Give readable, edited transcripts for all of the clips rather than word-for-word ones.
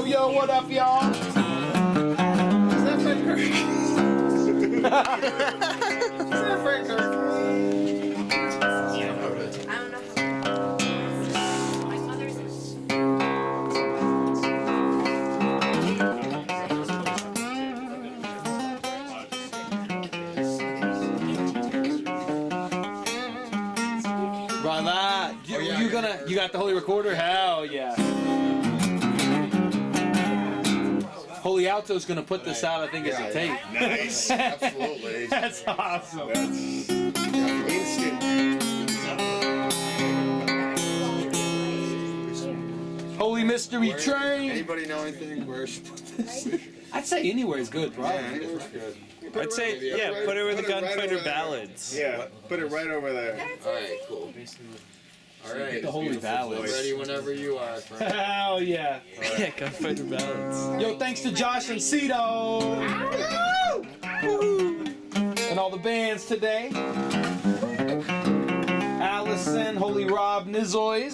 Yo, yo, what up, y'all? Is that Fred Kirk? Is that Fred Kirk? I don't know how. My mother's Brother, you got the Holy Recorder? Hell yeah. Holy Alto's gonna put this out, I think, as a tape. Nice. Absolutely. That's awesome. That's instant. Holy Mystery Train. Anybody know anything where I should put this? I'd say anywhere is good, Yeah, probably. anywhere's good. I'd say, yeah, put it with the Gunfighter over there. Ballads. Yeah, put it right over there. Alright, cool. Alright. The Holy Ballads. Ready whenever you are, friend. Hell yeah. Yeah, Gunfighter Ballads. Yo, thanks to Josh and Cito. And all the bands today. Allison, Holy Rob Nizois,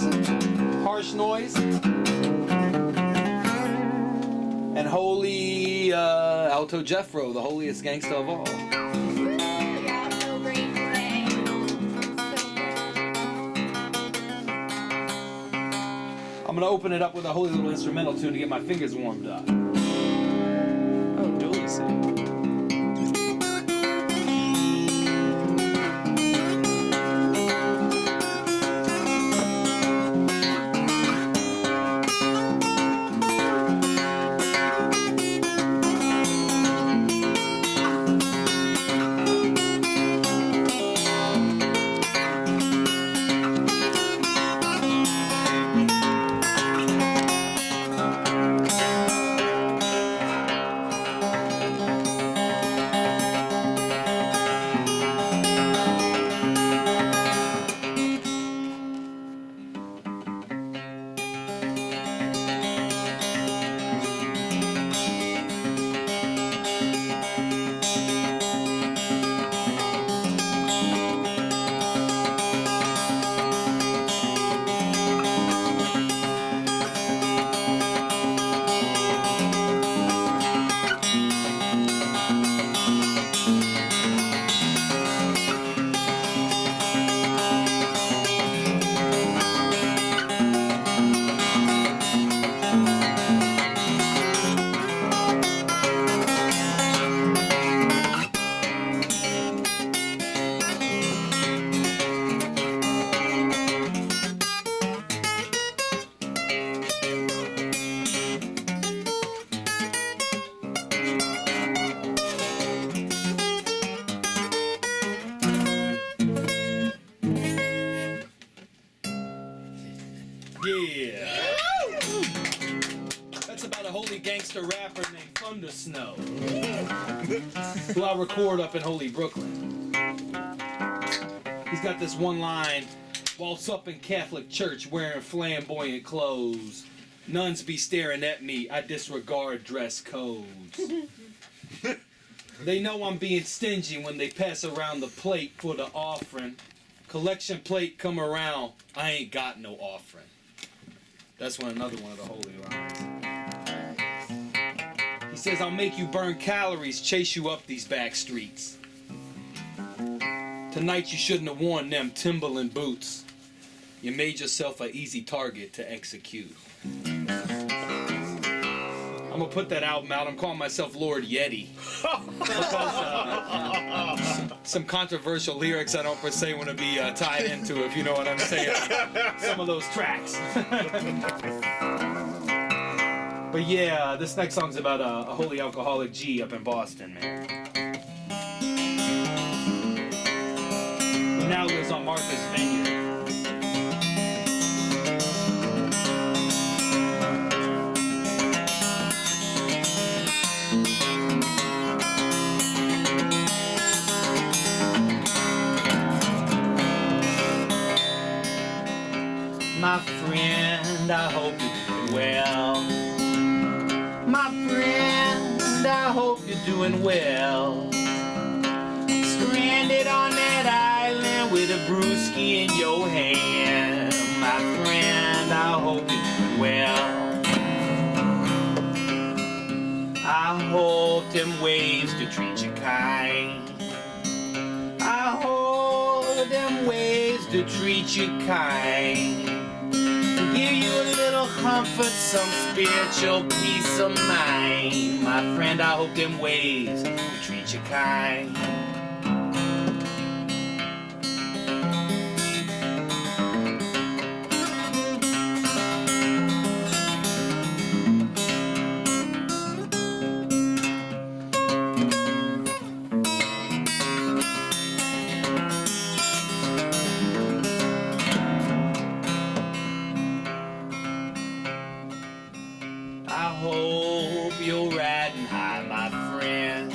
Harsh Noise. And Holy Alto Jeffro, the holiest gangsta of all. yeah, so great today. I'm gonna open it up with a holy little instrumental tune to get my fingers warmed up. Oh, dually sync. Yeah. That's about a holy gangster rapper named Thunder Snow, who I record up in Holy Brooklyn. He's got this one line: waltz up in Catholic church wearing flamboyant clothes. Nuns be staring at me, I disregard dress codes. They know I'm being stingy when they pass around the plate for the offering. Collection plate come around, I ain't got no offering. That's another one of the holy lines. He says, I'll make you burn calories, chase you up these back streets. Tonight you shouldn't have worn them Timberland boots. You made yourself an easy target to execute. I'm gonna put that album out. I'm calling myself Lord Yeti. Because, some controversial lyrics I don't per se want to be tied into, if you know what I'm saying. Some of those tracks. But yeah, this next song's about a holy alcoholic G up in Boston, man. He now lives on Martha's Vineyard. My friend, I hope you're doing well. My friend, I hope you're doing well. Stranded on that island with a brewski in your hand. My friend, I hope you're doing well. hope them waves to treat you kind. I hope them waves to treat you kind. Give you a little comfort, some spiritual peace of mind. My friend, I hope them waves to treat you kind. I hope you're riding high, my friend.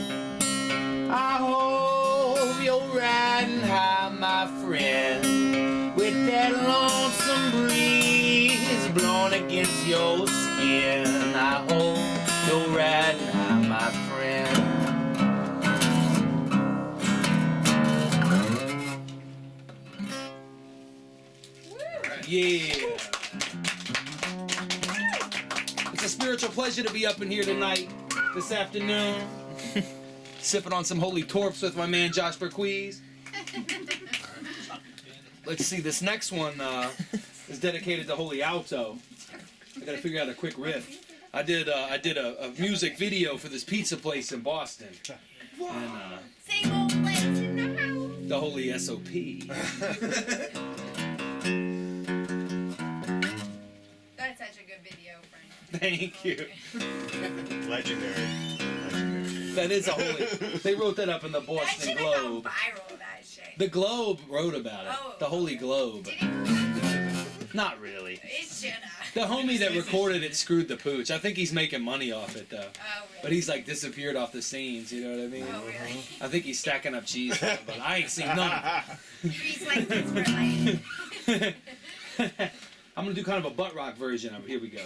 I hope you're riding high, my friend. With that lonesome breeze blowing against your skin. I hope you're riding high, my friend. Yeah. It's a spiritual pleasure to be up in here tonight, this afternoon, sipping on some holy torps with my man Josh Berquise. Let's see, this next one is dedicated to Holy Alto. I gotta figure out a quick riff. I did a music video for this pizza place in Boston, and Same old place in the house. the Holy SOP. That's such a good video, Frank. Thank you. Legendary. That is a holy. They wrote that up in the That Boston should have gone Globe. viral, that shit. The Globe wrote about it. Oh. The Holy Globe. Did it? Not really. It should have. The homie that recorded it screwed the pooch. I think he's making money off it though. Oh, really? But he's like disappeared off the scenes, you know what I mean? Oh, really? I think he's stacking up cheese, but I ain't seen none. Trees like this for life. I'm gonna do kind of a butt rock version of it. Here we go.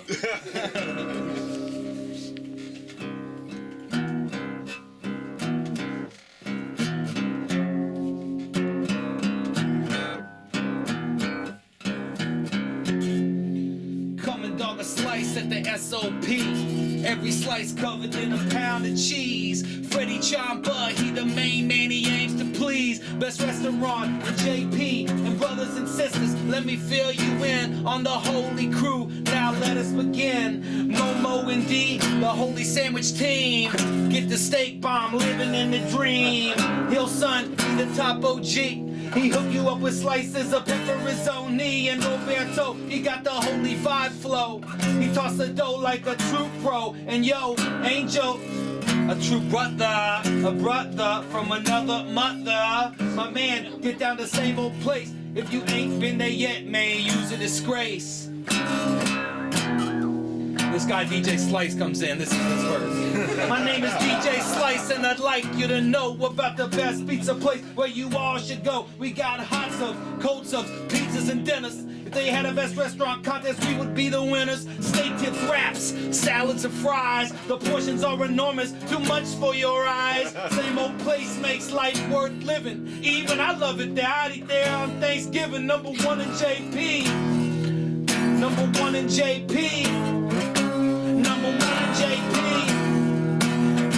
Come and dog a slice at the SOP. Every slice covered in a pound of cheese. Freddie Chamba, he the main man, he aims to please. Best restaurant in JP. And brothers and sisters, let me fill you in on the holy crew. Now let us begin. Momo and D, the holy sandwich team. Get the steak bomb, living in the dream. Hill son, he the top OG. He hook you up with slices of pepperizoni. And Roberto, he got the holy vibe flow. He toss the dough like a true pro. And yo, Angel, a true brother, a brother from another mother. My man, get down the same old place. If you ain't been there yet, man, use a disgrace. This guy DJ Slice comes in, this is his verse. My name is DJ Slice and I'd like you to know about the best pizza place where you all should go. We got hot subs, cold subs, pizzas and dinners. If they had a best restaurant contest, we would be the winners. Steak tips, wraps, salads and fries. The portions are enormous, too much for your eyes. Same old place makes life worth living. Even I love it there, I'd eat there on Thanksgiving. Number one in JP. Number one in JP. Number one in JP.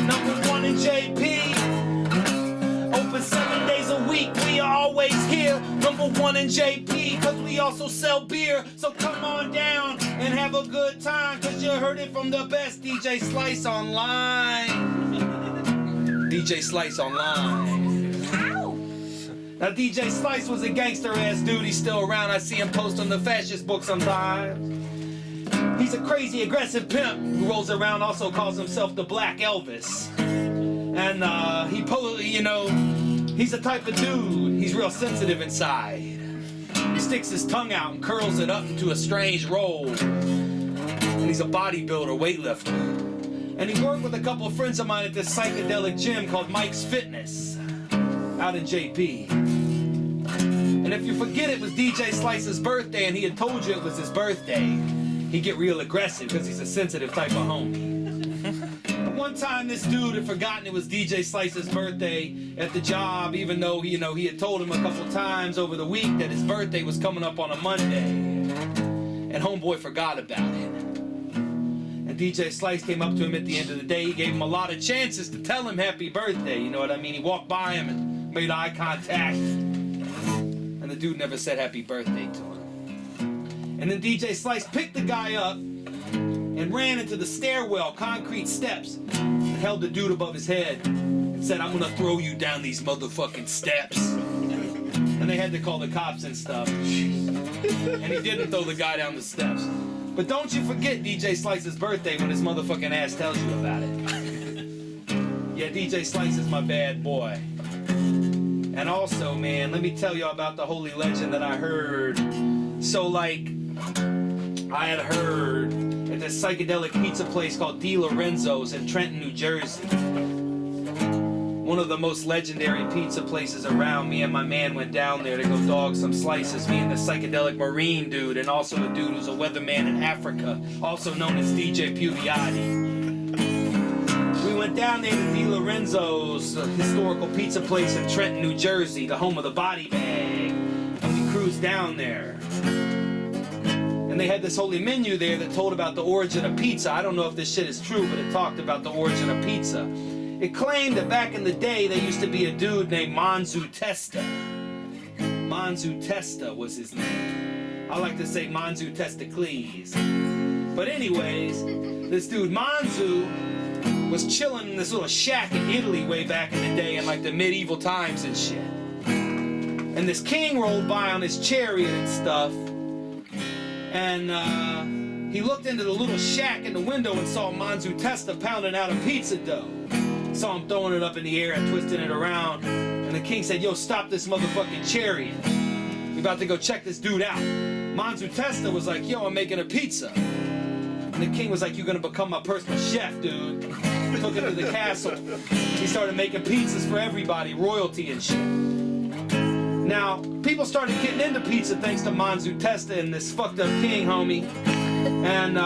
Number one in JP. Open 7 days a week, we are always here. Number one in JP, cause we also sell beer. So come on down and have a good time, cause you heard it from the best DJ Slice Online. DJ Slice Online. Now DJ Slice was a gangster ass dude, he's still around. I see him post on the fascist book sometimes. He's a crazy aggressive pimp who rolls around, also calls himself the Black Elvis. And he's the type of dude, he's real sensitive inside. He sticks his tongue out and curls it up into a strange roll. And he's a bodybuilder, weightlifter. And he worked with a couple of friends of mine at this psychedelic gym called Mike's Fitness out in JP. And if you forget it was DJ Slice's birthday and he had told you it was his birthday, he'd get real aggressive because he's a sensitive type of homie. One time this dude had forgotten it was DJ Slice's birthday at the job, even though he had told him a couple times over the week that his birthday was coming up on a Monday. And homeboy forgot about it. And DJ Slice came up to him at the end of the day. He gave him a lot of chances to tell him happy birthday. You know what I mean? He walked by him and made eye contact. And the dude never said happy birthday to him. And then DJ Slice picked the guy up and ran into the stairwell, concrete steps, and held the dude above his head and said, I'm gonna throw you down these motherfucking steps. And they had to call the cops and stuff. And he didn't throw the guy down the steps. But don't you forget DJ Slice's birthday when his motherfucking ass tells you about it. Yeah, DJ Slice is my bad boy. And also, man, let me tell you about the holy legend that I heard. So, like, I had heard at this psychedelic pizza place called Di Lorenzo's in Trenton, New Jersey. One of the most legendary pizza places around. Me and my man went down there to go dog some slices. Me and the psychedelic Marine dude, and also a dude who's a weatherman in Africa, also known as DJ Pugliati. We went down there to Di Lorenzo's, a historical pizza place in Trenton, New Jersey, the home of the body bag. And we cruised down there. And they had this holy menu there that told about the origin of pizza. I don't know if this shit is true, but it talked about the origin of pizza. It claimed that back in the day, there used to be a dude named Manzu Testa. Manzu Testa was his name. I like to say Manzu Testicles. But anyways, this dude Manzu was chilling in this little shack in Italy way back in the day in like the medieval times and shit. And this king rolled by on his chariot and stuff. And he looked into the little shack in the window and saw Manzu Testa pounding out a pizza dough. Saw him throwing it up in the air and twisting it around. And the king said, yo, stop this motherfucking chariot. We about to go check this dude out. Manzu Testa was like, yo, I'm making a pizza. And the king was like, you're gonna become my personal chef, dude. Took him to the castle. He started making pizzas for everybody, royalty and shit. Now, people started getting into pizza thanks to Manzu Testa and this fucked up king, homie. And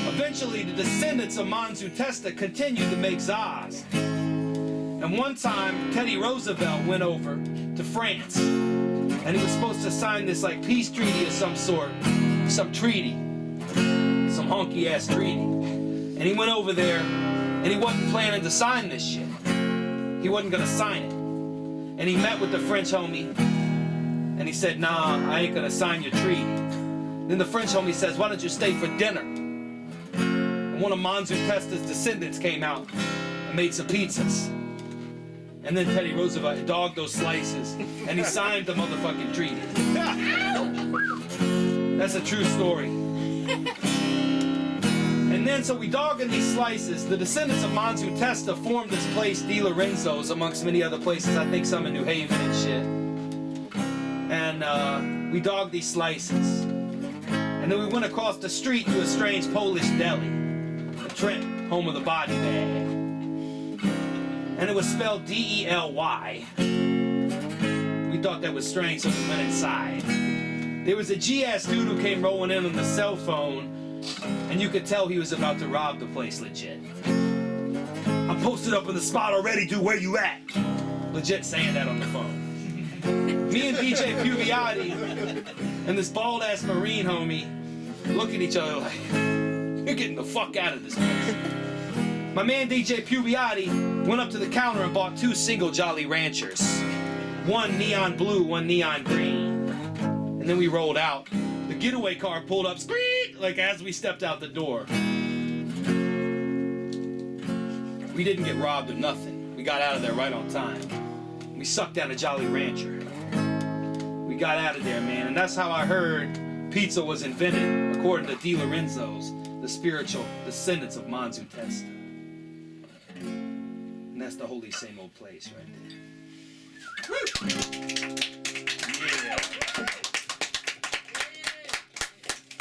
eventually the descendants of Manzu Testa continued to make Zaz. And one time, Teddy Roosevelt went over to France. And he was supposed to sign this like peace treaty of some sort. Some treaty. Some honky ass treaty. And he went over there and he wasn't planning to sign this shit. He wasn't gonna sign it. And he met with the French homie. And he said, nah, I ain't gonna sign your treaty. Then the French homie says, why don't you stay for dinner? And one of Manzu Testa's descendants came out and made some pizzas. And then Teddy Roosevelt dogged those slices and he signed the motherfucking treaty. That's a true story. And then, so we dogging these slices. The descendants of Manzu Testa formed this place, Di Lorenzo's, amongst many other places. I think some in New Haven and shit. And we dogged these slices. And then we went across the street to a strange Polish deli. Trent, home of the body bag. And it was spelled D-E-L-Y. We thought that was strange, so we went inside. There was a G-ass dude who came rolling in on the cell phone, and you could tell he was about to rob the place legit. I'm posted up in the spot already, dude, where you at? Legit saying that on the phone. Me and DJ Pugliati and this bald-ass Marine homie look at each other like, you're getting the fuck out of this place. My man DJ Pugliati went up to the counter and bought 2 single Jolly Ranchers. One neon blue, one neon green. And then we rolled out. The getaway car pulled up, squeak, like as we stepped out the door. We didn't get robbed or nothing. We got out of there right on time. We sucked down a Jolly Rancher. We got out of there, man. And that's how I heard pizza was invented, according to Di Lorenzo's, the spiritual descendants of Manzu Testa. And that's the holy same old place right there. Woo!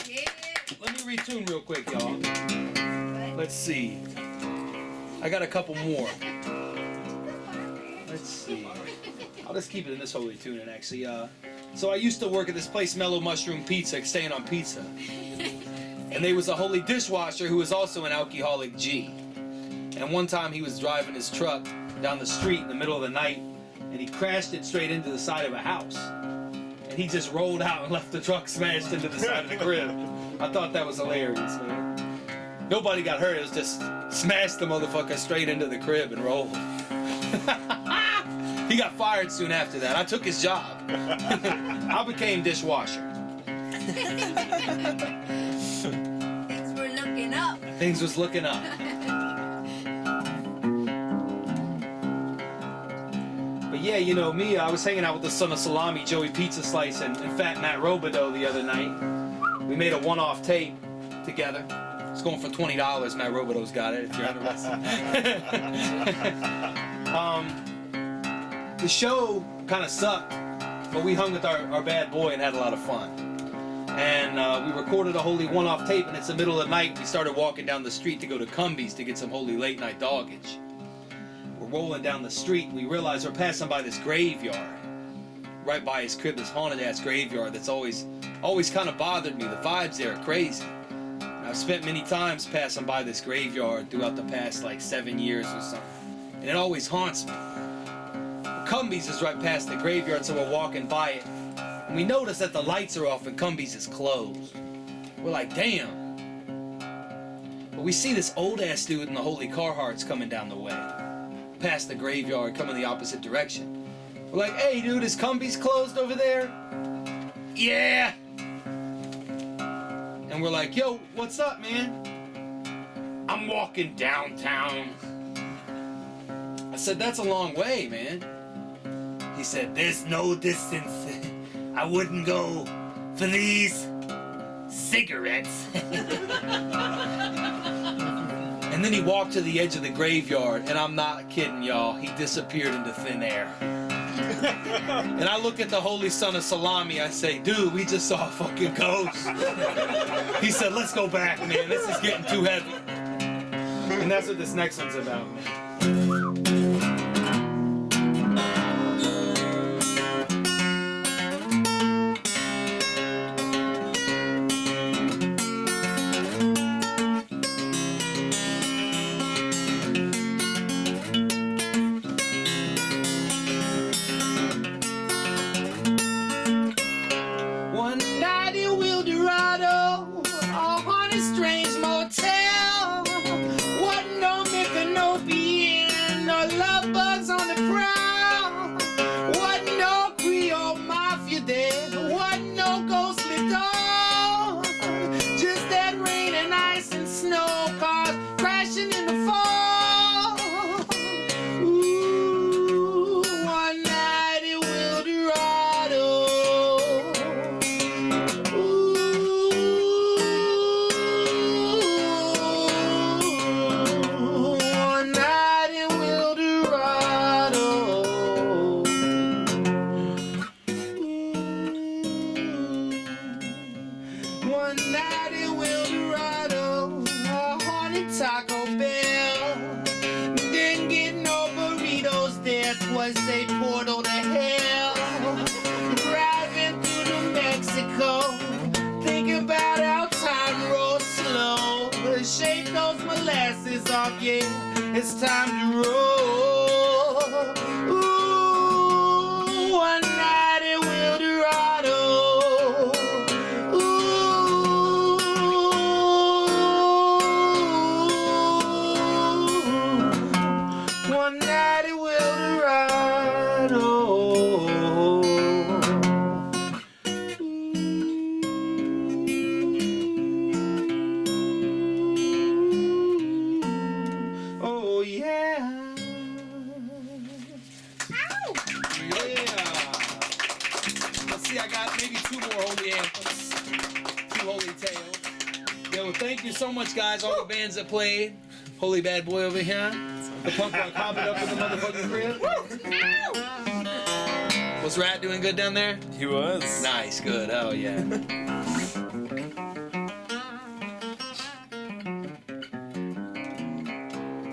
Yeah. Let me retune real quick, y'all. Let's see. I got a couple more. Let's see. I'll just keep it in this holy tuning, actually. So I used to work at this place, Mellow Mushroom Pizza, staying on pizza. And there was a holy dishwasher who was also an alcoholic G. And one time he was driving his truck down the street in the middle of the night, and he crashed it straight into the side of a house. And he just rolled out and left the truck smashed into the side of the crib. I thought that was hilarious, man. Nobody got hurt. It was just smashed the motherfucker straight into the crib and rolled. He got fired soon after that. I took his job. I became dishwasher. Things were looking up. Things was looking up. But yeah, you know me, I was hanging out with the son of Salami, Joey Pizza Slice, and Fat Matt Robidoux the other night. We made a one-off tape together. It's going for $20. Matt Robidoux's got it if you're interested. The show kind of sucked, but we hung with our bad boy and had a lot of fun. And we recorded a holy one-off tape, and it's the middle of the night. We started walking down the street to go to Cumbies to get some holy late-night doggage. We're rolling down the street, and we realize we're passing by this graveyard. Right by his crib, this haunted-ass graveyard that's always kind of bothered me. The vibes there are crazy. And I've spent many times passing by this graveyard throughout the past, like, 7 years or something. And it always haunts me. Cumbies is right past the graveyard, so we're walking by it. And we notice that the lights are off and Cumbies is closed. We're like, damn. But we see this old-ass dude in the holy Carhartts coming down the way. Past the graveyard, coming the opposite direction. We're like, hey, dude, is Cumbies closed over there? Yeah. And we're like, yo, what's up, man? I'm walking downtown. I said, that's a long way, man. He said, there's no distance I wouldn't go for these cigarettes. And then he walked to the edge of the graveyard, and I'm not kidding, y'all. He disappeared into thin air. And I look at the holy son of Salami. I say, dude, we just saw a fucking ghost. He said, let's go back, man. This is getting too heavy. And that's what this next one's about, man. It's time to roll. Ooh, one night in Wildorado. Ooh, one night in Wildorado. Thank you so much, guys. All the bands that played. Holy bad boy over here. The punk rock hopping up in the motherfucking crib. Was Rat doing good down there? He was. Nice, good. Oh, yeah.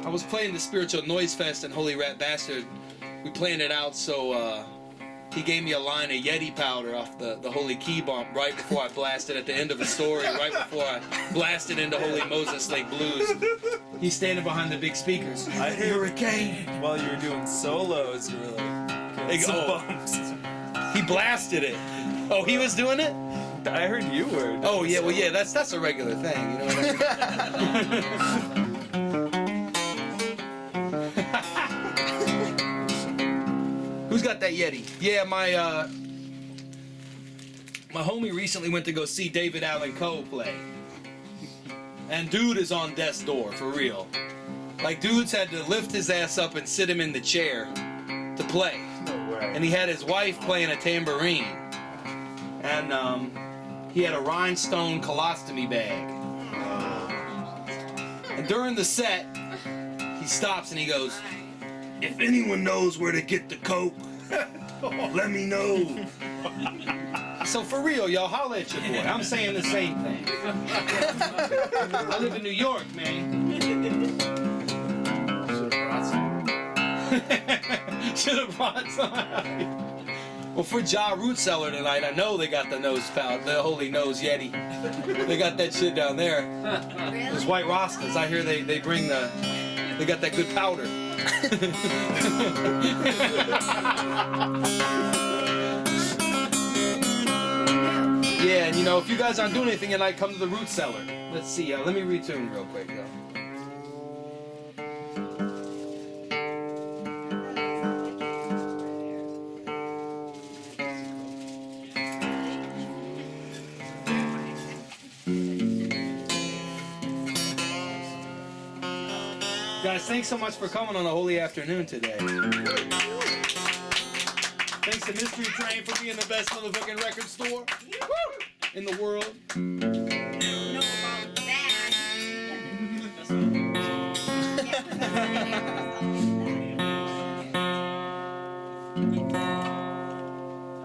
I was playing the Spiritual Noise Fest and Holy Rat Bastard. We planned it out so he gave me a line of Yeti powder off the Holy Key Bump right before I blasted at the end of a story, right before I blasted into Holy Moses Lake Blues. He's standing behind the big speakers. I hurricane. While you were doing solos, you were like, some bumps. He blasted it. Oh, he was doing it? I heard you were. Oh yeah, well yeah, that's a regular thing, you know what I Who's got that Yeti? Yeah, my homie recently went to go see David Allen Coe play. And dude is on death's door, for real. Like, dudes had to lift his ass up and sit him in the chair to play. No way. And he had his wife playing a tambourine. And he had a rhinestone colostomy bag. And during the set, he stops and he goes, "If anyone knows where to get the coke, let me know." So for real, y'all, holla at your boy. I'm saying the same thing. I live in New York, man. Should have brought some. Well, for Ja Root Cellar tonight, I know they got the nose pout, the Holy Nose Yeti. They got that shit down there. Those white Rastas, I hear they bring they got that good powder. Yeah, and you know, if you guys aren't doing anything tonight, come to the Root Cellar. Let's see, let me retune real quick, though. Guys, thanks so much for coming on a holy afternoon today. Thanks to Mystery Train for being the best motherfucking record store in the world. No problem with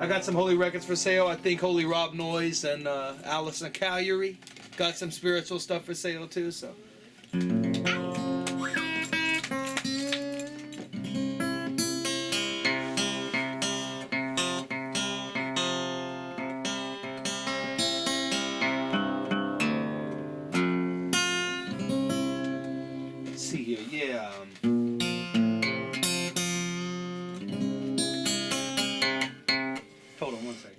I got some holy records for sale. I think Holy Rob Noyes and Allison Callery got some spiritual stuff for sale too. So. Hold on one second.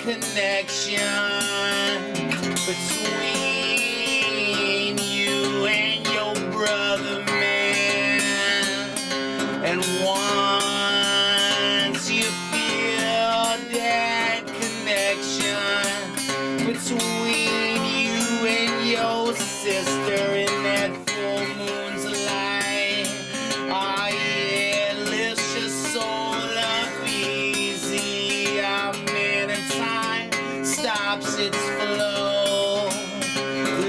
Connection between you and your brother, man. And once you feel that connection between you and your sister in that full moon's light, oh yeah, lift your soul up easy. Amen. And time stops its flow.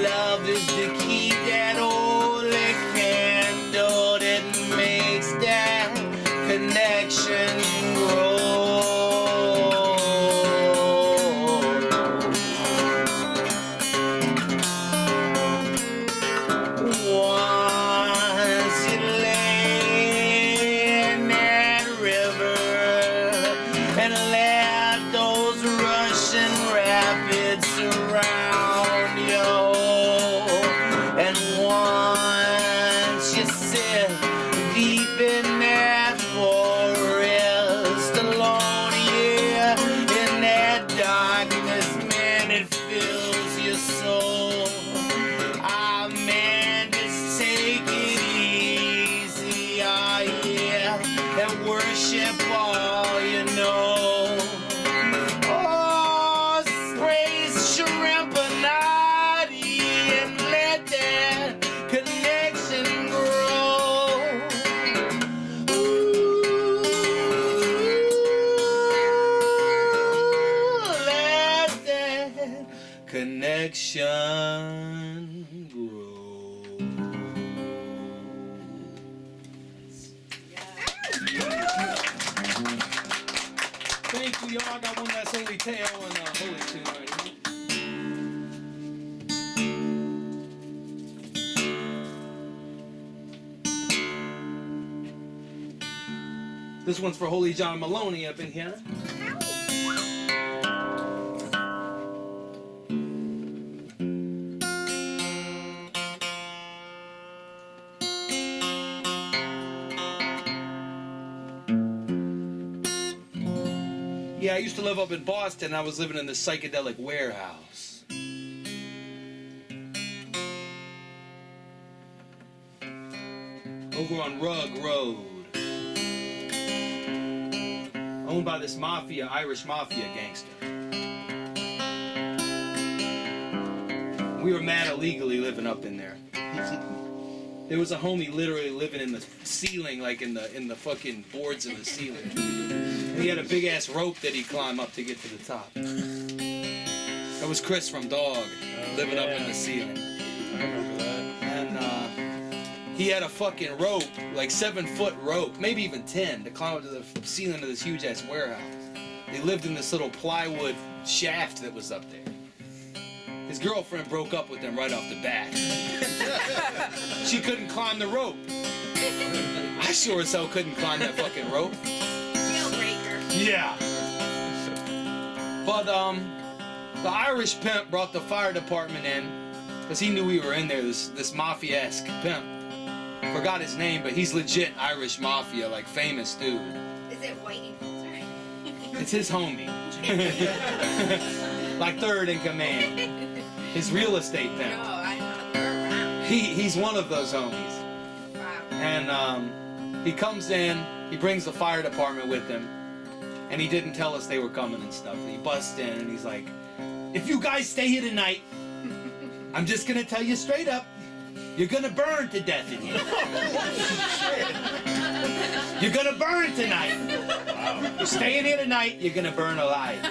Love is the key, that holy candle that makes that connection grow. Once you lay in that river and let those rushing rapids surround you, and once you sit deep in that forest alone, yeah, in that darkness, man, it fills your soul. Ah, man, just take it easy, ah, yeah, and worship all you know. Oh, spring connection grows. Thank you, y'all. I got one that's Holy Tail and Holy Tune right here. This one's for Holy John Maloney up in here. Yeah, I used to live up in Boston. I was living in this psychedelic warehouse. Over on Rugg Road. Owned by this mafia, Irish mafia gangster. We were mad illegally living up in there. There was a homie literally living in the ceiling, like in the fucking boards of the ceiling. And he had a big ass rope that he'd climb up to get to the top. That was Chris from Dog, living up in the ceiling. I remember that. And he had a fucking rope, like 7-foot rope, maybe even 10, to climb up to the ceiling of this huge ass warehouse. They lived in this little plywood shaft that was up there. His girlfriend broke up with him right off the bat. She couldn't climb the rope. I sure as hell couldn't climb that fucking rope. Deal breaker. Yeah. But the Irish pimp brought the fire department in because he knew we were in there. This mafia-esque pimp. Forgot his name, but he's legit Irish mafia, like famous dude. Is it Whitey Filter? It's his homie. Like third in command. His real estate No, pimp. I don't know. They're around. He's one of those homies. Wow. And he comes in, he brings the fire department with him, and he didn't tell us they were coming and stuff. And he busts in and he's like, if you guys stay here tonight, I'm just gonna tell you straight up, you're gonna burn to death in here. You're gonna burn tonight. You're staying here tonight, you're gonna burn alive.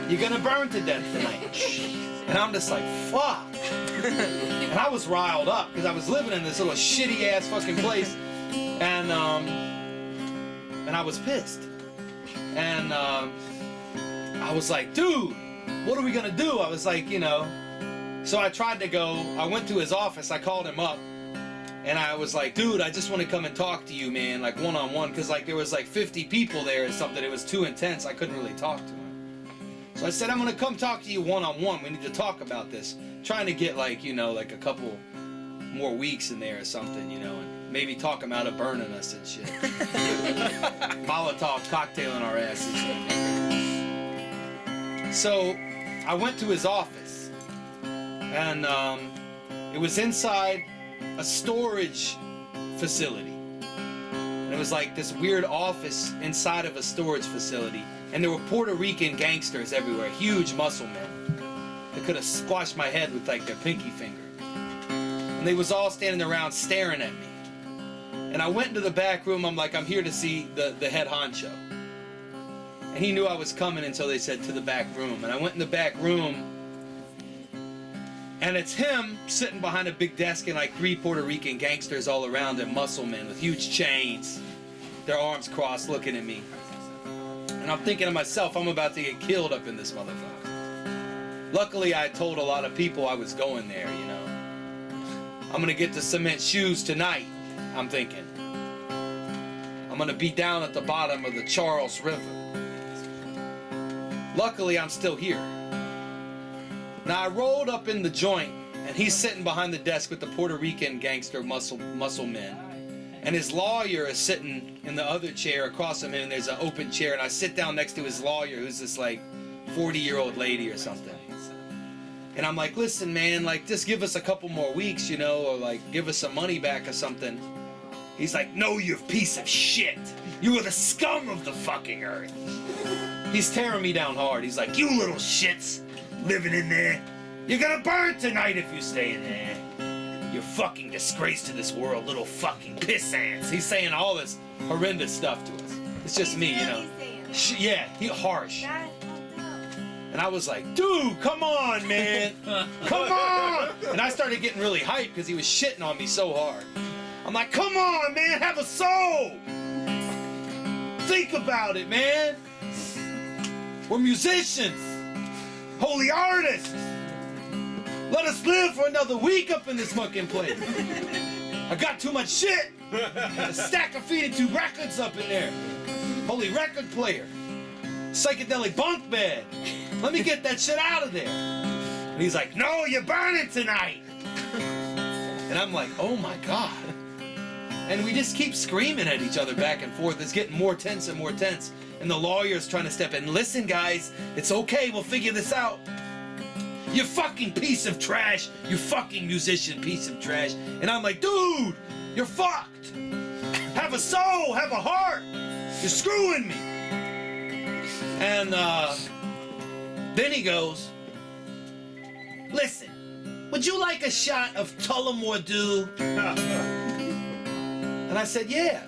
You're gonna burn to death tonight. And I'm just like, fuck. And I was riled up because I was living in this little shitty ass fucking place. And I was pissed. And I was like, dude, what are we gonna do? I was like, you know. So I tried to go, I went to his office, I called him up. And I was like, dude, I just want to come and talk to you, man, like one-on-one. Because like there was like 50 people there or something. It was too intense. I couldn't really talk to him. So I said, I'm going to come talk to you one-on-one. We need to talk about this. Trying to get like, you know, like a couple more weeks in there or something, you know, and maybe talk him out of burning us and shit. Molotov cocktailing our asses. So I went to his office, and it was inside a storage facility. And it was like this weird office inside of a storage facility. And there were Puerto Rican gangsters everywhere, huge muscle men. They could have squashed my head with like their pinky finger. And they was all standing around staring at me. And I went into the back room, I'm like, I'm here to see the head honcho. And he knew I was coming until they said to the back room. And I went in the back room, and it's him sitting behind a big desk and like 3 Puerto Rican gangsters all around him, muscle men with huge chains, their arms crossed looking at me. And I'm thinking to myself, I'm about to get killed up in this motherfucker. Luckily, I told a lot of people I was going there, you know. I'm gonna get the cement shoes tonight, I'm thinking. I'm gonna be down at the bottom of the Charles River. Luckily, I'm still here. Now, I rolled up in the joint, and he's sitting behind the desk with the Puerto Rican gangster muscle men. And his lawyer is sitting in the other chair across from him, and there's an open chair, and I sit down next to his lawyer, who's this like 40-year-old lady or something. And I'm like, listen, man, like just give us a couple more weeks, you know, or like give us some money back or something. He's like, no, you piece of shit. You are the scum of the fucking earth. He's tearing me down hard. He's like, you little shits living in there. You're gonna burn tonight if you stay in there. You're fucking disgrace to this world, little fucking piss ants. He's saying all this horrendous stuff to us. It's just me, you know. Really saying Yeah, he harsh. that? That's fucked up. And I was like, dude, come on, man. Come on. And I started getting really hyped because he was shitting on me so hard. I'm like, come on, man, have a soul. Think about it, man. We're musicians, holy artists. Let us live for another week up in this fucking place. I got too much shit. A stack of feeding tube records up in there. Holy record player. Psychedelic bunk bed. Let me get that shit out of there. And he's like, no, you're burning tonight. And I'm like, oh my God. And we just keep screaming at each other back and forth. It's getting more tense and more tense. And the lawyer's trying to step in. Listen, guys, it's okay. We'll figure this out. You fucking piece of trash. You fucking musician piece of trash. And I'm like, dude, you're fucked. Have a soul. Have a heart. You're screwing me. And then he goes, listen, would you like a shot of Tullamore Dew? And I said, yeah.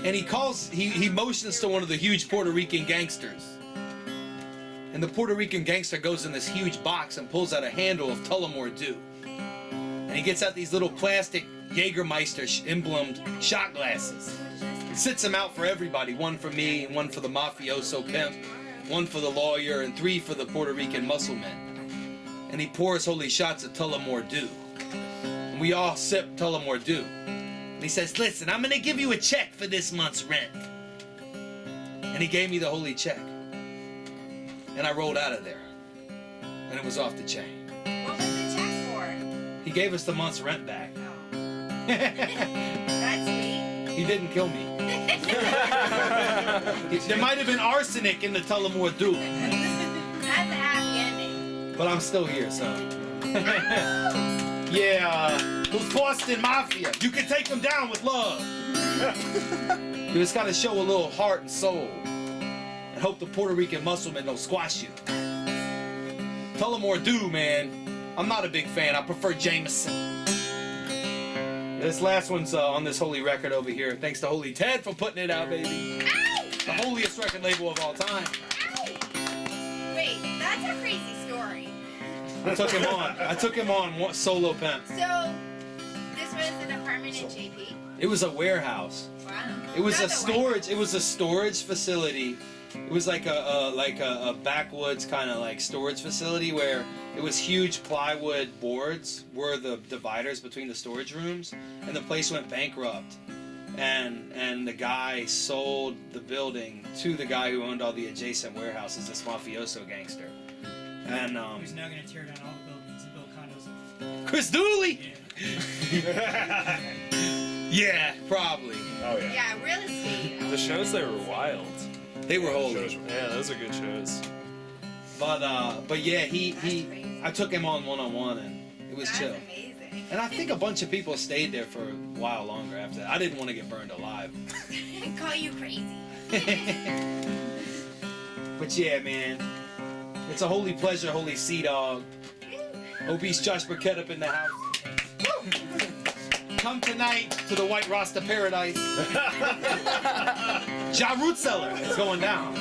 And he motions to one of the huge Puerto Rican gangsters. And the Puerto Rican gangster goes in this huge box and pulls out a handle of Tullamore Dew. And he gets out these little plastic Jägermeister emblemed shot glasses. He sits them out for everybody, one for me, one for the mafioso pimp, one for the lawyer, and 3 for the Puerto Rican muscle men. And he pours holy shots of Tullamore Dew. And we all sip Tullamore Dew. And he says, listen, I'm gonna give you a check for this month's rent. And he gave me the holy check. And I rolled out of there. And it was off the chain. What was the check for? He gave us the month's rent back. Oh. That's sweet. He didn't kill me. There might have been arsenic in the Tullamore Dew. That's a happy ending. But I'm still here, so. Yeah, those Boston Mafia. You can take them down with love. You just gotta show a little heart and soul. And hope the Puerto Rican musclemen don't squash you. Tullamore Dew, man. I'm not a big fan. I prefer Jameson. This last one's on this holy record over here. Thanks to Holy Ted for putting it out, baby. Ow! The holiest record label of all time. Ow! Wait, that's a crazy story. I took him on one solo pimp. So, this was an apartment in JP? It was a warehouse. Wow. It was Not a the storage. It was a storage facility. It was like a backwoods kind of like storage facility where it was huge plywood boards were the dividers between the storage rooms, and the place went bankrupt. And the guy sold the building to the guy who owned all the adjacent warehouses, this mafioso gangster. And Who's now gonna tear down all the buildings and build condos? Chris Dooley. Yeah. Yeah, probably. Oh yeah. Yeah, real estate. The shows there were wild. They were holy. Shows- Yeah, those are good shows. But yeah, That's crazy. I took him on one-on-one, and it was That's chill. amazing. And I think a bunch of people stayed there for a while longer after that. I didn't want to get burned alive. Call you crazy. But yeah, man. It's a holy pleasure, holy sea dog. Obese Josh Burkett up in the house. Come tonight to the White Rasta Paradise. Ja Root Cellar. It's going down.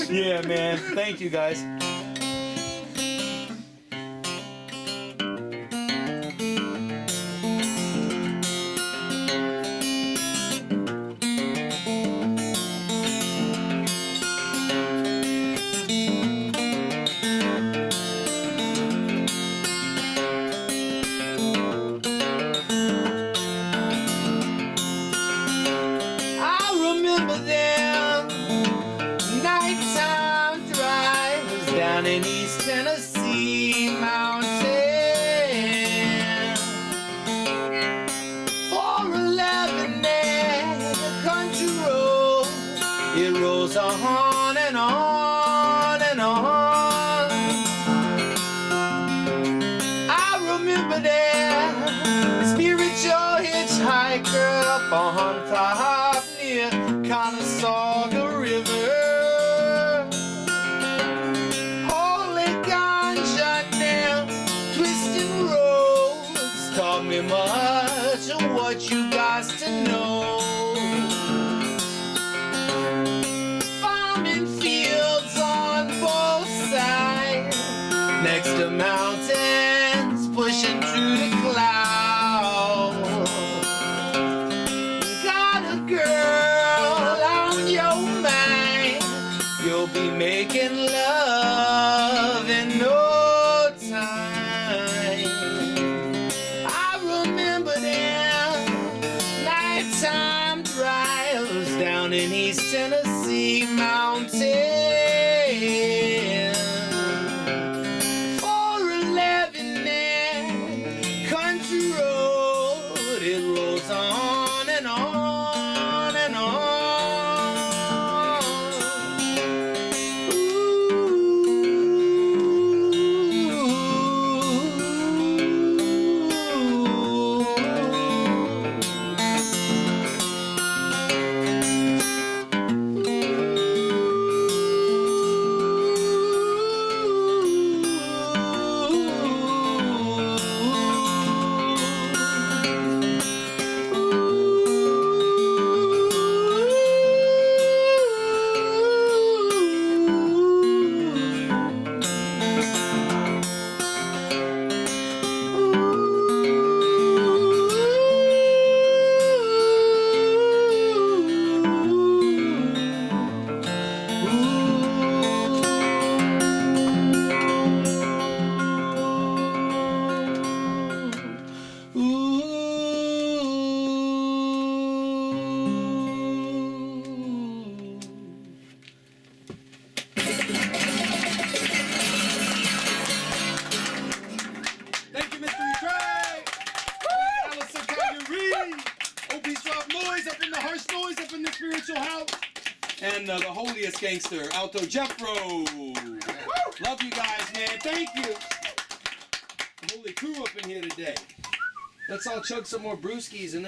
Yeah, man. Thank you, guys. I remember them nighttime drives down in East Tennessee mountain. 411 there, the country road, it rolls on and on and on. I remember that spiritual hitchhiker up on top near Conestoga River. Holy ganja now, twisting roads taught me much of what you got to know. farming fields on both sides, next to mountains pushing through the clouds. Got a girl on your mind, you'll be making love in no time. I remember them nighttime drives down in East Tennessee mountains. 411 there, country road, it rolls on and on and on. Thank you, Mr. Trey. Allison Calgary. Obese Rob Noise up in the harsh noise up in the spiritual house. And the holiest gangster, Alto Jeffro. Love you guys, man. Thank you. Holy crew up in here today. Let's all chug some more brewskis and then